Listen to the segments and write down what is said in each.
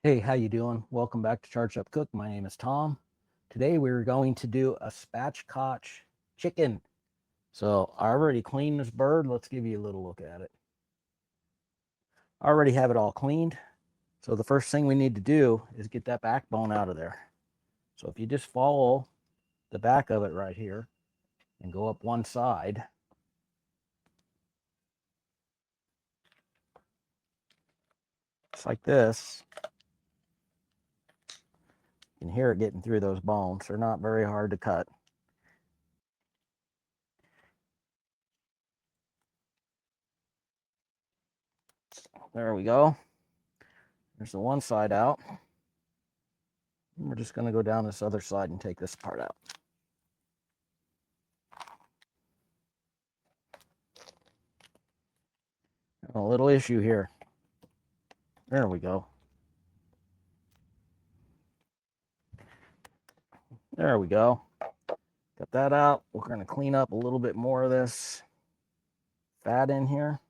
Hey, how you doing? Welcome back to Charge Up Cook. My name is Tom. Today we're going to do a spatchcock chicken. So I already cleaned this bird. Let's give you a little look at it. I already have it all cleaned. So the first thing we need to do is get that backbone out of there. So if you just follow the back of it right here and go up one side, just like this, you can hear it getting through those bones. They're not very hard to cut. There we go. There's the one side out. And we're just going to go down this other side and take this part out. A little issue here. There we go. There we go. Got that out. We're going to clean up a little bit more of this fat in here.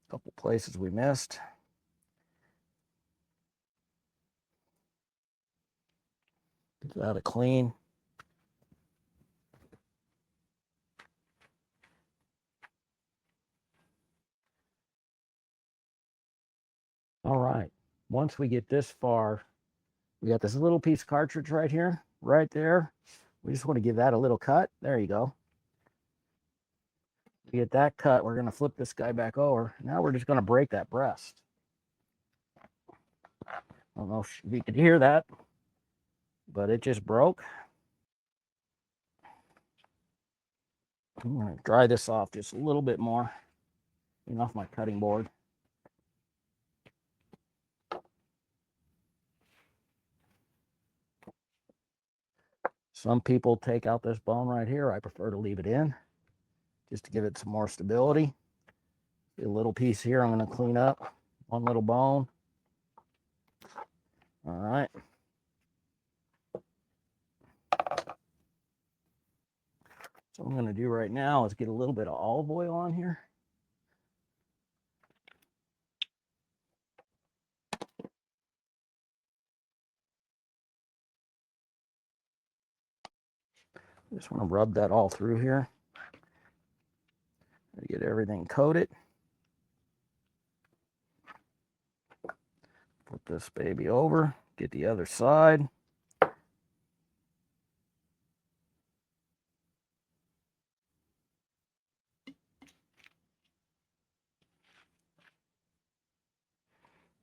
A couple places we missed. Get that clean. All right. Once we get this far, we got this little piece of cartridge right here, right there. We just want to give that a little cut. There you go. To get that cut, we're going to flip this guy back over. Now we're just going to break that breast. I don't know if you could hear that, but it just broke. I'm going to dry this off just a little bit more. Clean off my cutting board. Some people take out this bone right here. I prefer to leave it in just to give it some more stability. A little piece here I'm going to clean up. One little bone. All right. So what I'm going to do right now is get a little bit of olive oil on here. Just want to rub that all through here. Get everything coated. Flip this baby over. Get the other side. It's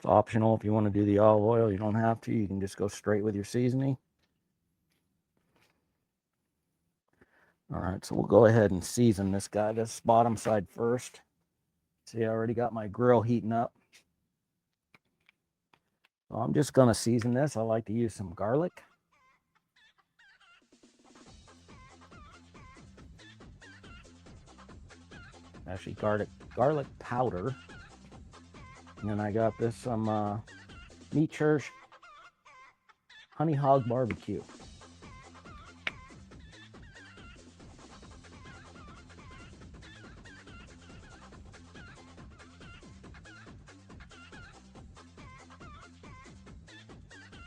optional if you want to do the olive oil. You don't have to. You can just go straight with your seasoning. All right, so we'll go ahead and season this guy, this bottom side first. See, I already got my grill heating up. So I'm just going to season this. I like to use some garlic. Actually, garlic powder. And then I got this some Meat Church Honey Hog Barbecue.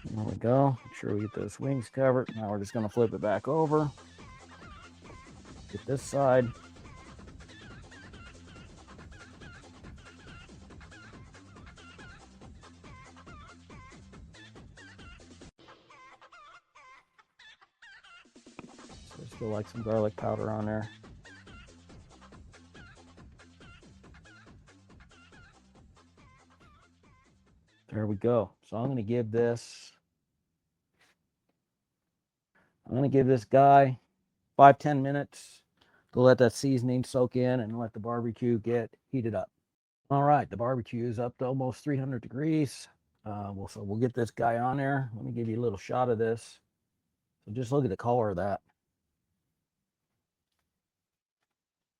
There we go. Make sure we get those wings covered. Now we're just going to flip it back over. Get this side. So I still like some garlic powder on there. There we go. So I'm going to give this guy 5-10 minutes to let that seasoning soak in and let the barbecue get heated up. All right, the barbecue is up to almost 300 degrees. So we'll get this guy on there. Let me give you a little shot of this. So just look at the color of that.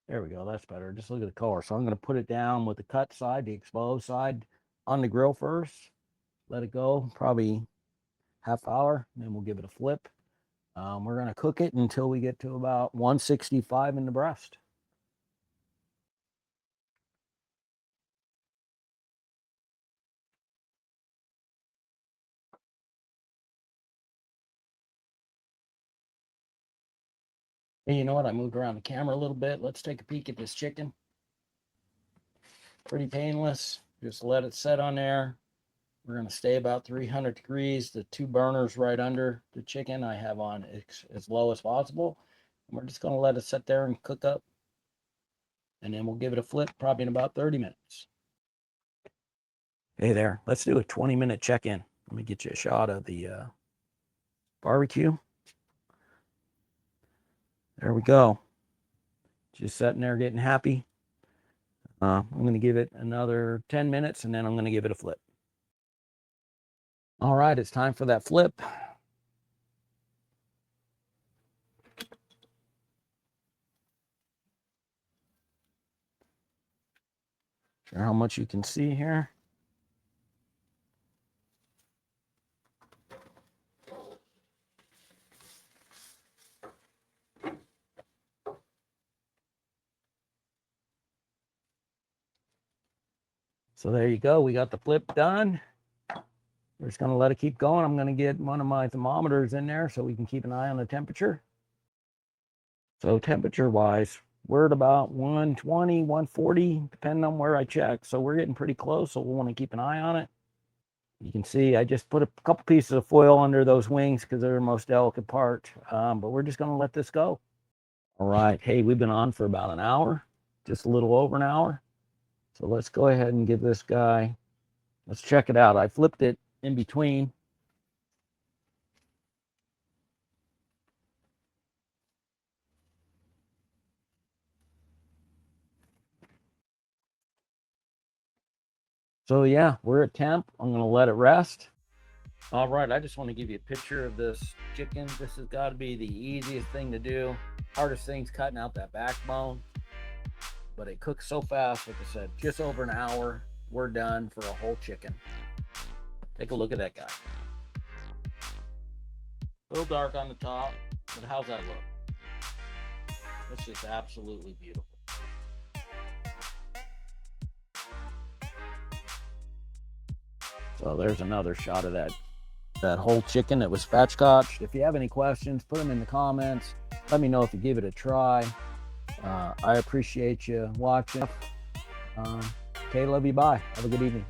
There we go. That's better. Just look at the color. So I'm going to put it down with the cut side, the exposed side, on the grill first. Let it go probably half hour, and then we'll give it a flip. We're going to cook it until we get to about 165 in the breast. Hey, you know what? I moved around the camera a little bit. Let's take a peek at this chicken. Pretty painless. Just let it set on there. We're going to stay about 300 degrees. The two burners right under the chicken I have on as low as possible. And we're just going to let it sit there and cook up. And then we'll give it a flip probably in about 30 minutes. Hey there, let's do a 20-minute check-in. Let me get you a shot of the barbecue. There we go. Just sitting there getting happy. I'm going to give it another 10 minutes and then I'm going to give it a flip. All right, it's time for that flip. Sure how much you can see here. So there you go. We got the flip done. We're just going to let it keep going. I'm going to get one of my thermometers in there so we can keep an eye on the temperature. So temperature wise, we're at about 120, 140, depending on where I check. So we're getting pretty close. So we'll want to keep an eye on it. You can see I just put a couple pieces of foil under those wings because they're the most delicate part. But we're just going to let this go. All right. Hey, we've been on for about an hour, just a little over an hour. So let's go ahead and give this guy, let's check it out. I flipped it in between. So yeah, we're at temp. I'm going to let it rest. All right, I just want to give you a picture of this chicken. This has got to be the easiest thing to do. Hardest thing's cutting out that backbone. But it cooks so fast, like I said, just over an hour. We're done for a whole chicken. Take a look at that guy. A little dark on the top, but how's that look? It's just absolutely beautiful. So there's another shot of that whole chicken that was spatchcocked. If you have any questions, put them in the comments. Let me know if you give it a try. I appreciate you watching. Okay, love you. Bye. Have a good evening.